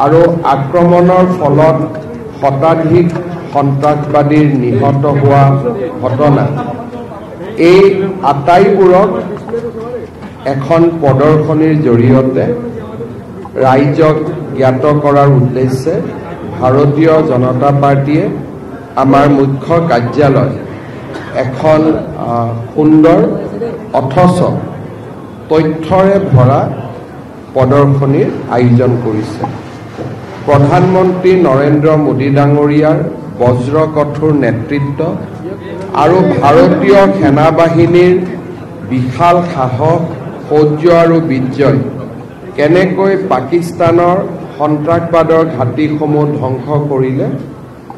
আৰু আক্ৰমণৰ ফলত শতাধিক সন্ত্ৰাসবাদীৰ নিহত হোৱা ঘটনা এই আটাইবোৰক এখন প্ৰদৰ্শনীৰ জৰিয়তে ৰাইজক জ্ঞাত কৰাৰ উদ্দেশ্যে ভাৰতীয় জনতা পাৰ্টিয়ে আমাৰ মুখ্য কাৰ্যালয় এখন সুন্দৰ অথচ তথ্যৰে ভৰা প্ৰদৰ্শনীৰ আয়োজন কৰিছে। প্ৰধানমন্ত্ৰী নৰেন্দ্ৰ মোদী ডাঙৰীয়াৰ বজ্ৰ কঠোৰ নেতৃত্ব আৰু ভাৰতীয় সেনা বাহিনীৰ বিশাল সাহস শৌৰ্য আৰু বীৰ্যই কেনেকৈ পাকিস্তানৰ সন্ত্ৰাসবাদৰ ঘাটিসমূহ ধ্বংস কৰিলে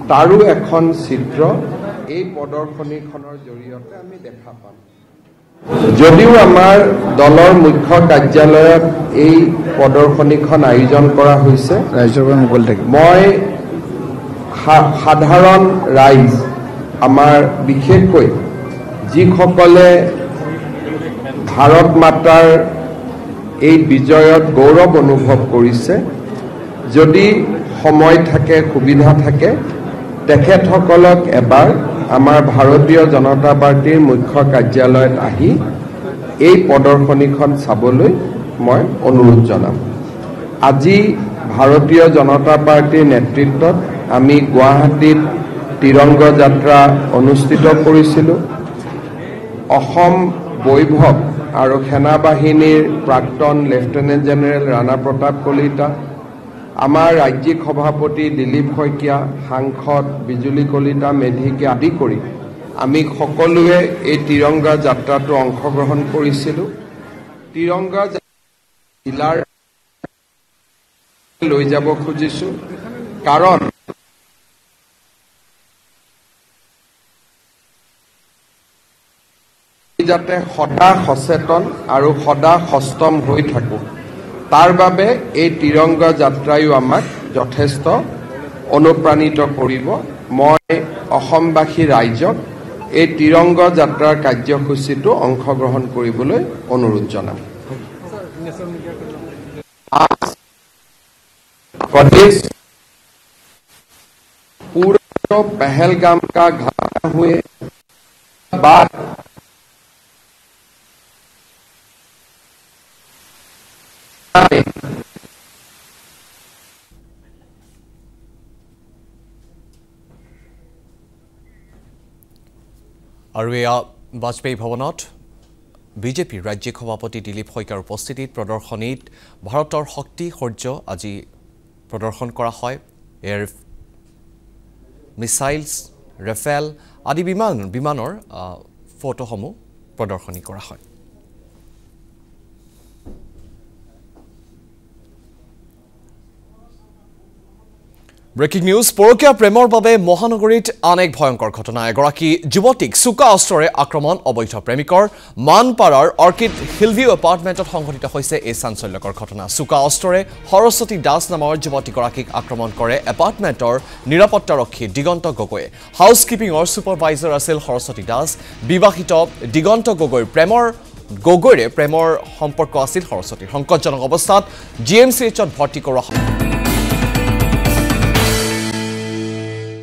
তাৰো এখন চিত্ৰ এই প্ৰদৰ্শনীখনৰ জৰিয়তে আমি দেখা পাম। যদিও আমাৰ দলৰ মুখ্য কাৰ্যালয়ত এই প্ৰদৰ্শনীখন আয়োজন কৰা হৈছে, মই সাধাৰণ ৰাইজ আমাৰ বিশেষকৈ যিসকলে ভাৰত মাতাৰ এই বিজয়ত গৌৰৱ অনুভৱ কৰিছে, যদি সময় থাকে সুবিধা থাকে তেখেতসকলক এবাৰ আমাৰ ভাৰতীয় জনতা পাৰ্টিৰ মুখ্য কাৰ্যালয়ত আহি এই প্ৰদৰ্শনীখন চাবলৈ মই অনুৰোধ জনাম। আজি ভাৰতীয় জনতা পাৰ্টিৰ নেতৃত্বত আমি গুৱাহাটীত তিৰংগ যাত্ৰা অনুষ্ঠিত কৰিছিলোঁ। অসম বৈভৱ আৰু সেনা বাহিনীৰ প্ৰাক্তন লেফটেনেণ্ট জেনেৰেল ৰাণা প্ৰতাপ কলিতা, আমাৰ ৰাজ্যিক সভাপতি দিলীপ শইকীয়া, সাংসদ বিজুলী কলিতা মেধিকে আদি কৰি আমি সকলোৱে এই তিৰংগা যাত্ৰাটো অংশগ্ৰহণ কৰিছিলোঁ। তিৰংগা জিলাৰ লৈ যাব খুজিছোঁ, কাৰণ যাতে সদা সচেতন আৰু সদা সষ্টম হৈ থাকোঁ, তাৰ বাবে এই তিৰংগা যাত্ৰায়ো আমাক যথেষ্ট অনুপ্ৰাণিত কৰিব। মই অসমবাসী ৰাইজক এই তিৰংগা যাত্ৰাৰ কাৰ্যসূচীটো অংশগ্ৰহণ কৰিবলৈ অনুৰোধ জনাম। पूरा पहलगाम का घटना हुए बाद আৰু এয়া বাজপেয়ী ভৱনত বিজেপিৰ ৰাজ্যিক সভাপতি দিলীপ শইকীয়াৰ উপস্থিতিত প্ৰদৰ্শনীত ভাৰতৰ শক্তি শৌৰ্য আজি প্ৰদৰ্শন কৰা হয়। এয়াৰ মিছাইলছ, ৰাফেল আদি বিমানৰ ফটোসমূহ প্ৰদৰ্শনী কৰা হয়। Breaking news. পৰকীয়া প্ৰেমৰ বাবে মহানগৰীত আন এক ভয়ংকৰ ঘটনা। এগৰাকী যুৱতীক চোকা অস্ত্ৰৰে আক্ৰমণ অবৈধ প্ৰেমিকৰ। মানপাৰাৰ অৰ্কিড হিলভিউ এপাৰ্টমেণ্টত সংঘটিত হৈছে এই চাঞ্চল্যকৰ ঘটনা। চোকা অস্ত্ৰৰে সৰস্বতী দাস নামৰ যুৱতীগৰাকীক আক্ৰমণ কৰে এপাৰ্টমেণ্টৰ নিৰাপত্তাৰক্ষী দিগন্ত গগৈয়ে। হাউচ কিপিঙৰ ছুপাৰভাইজাৰ আছিল সৰস্বতী দাস। বিবাহিত দিগন্ত গগৈৰে প্ৰেমৰ সম্পৰ্ক আছিল সৰস্বতীৰ। সংকটজনক অৱস্থাত GMCHত ভৰ্তি কৰোৱা হয়।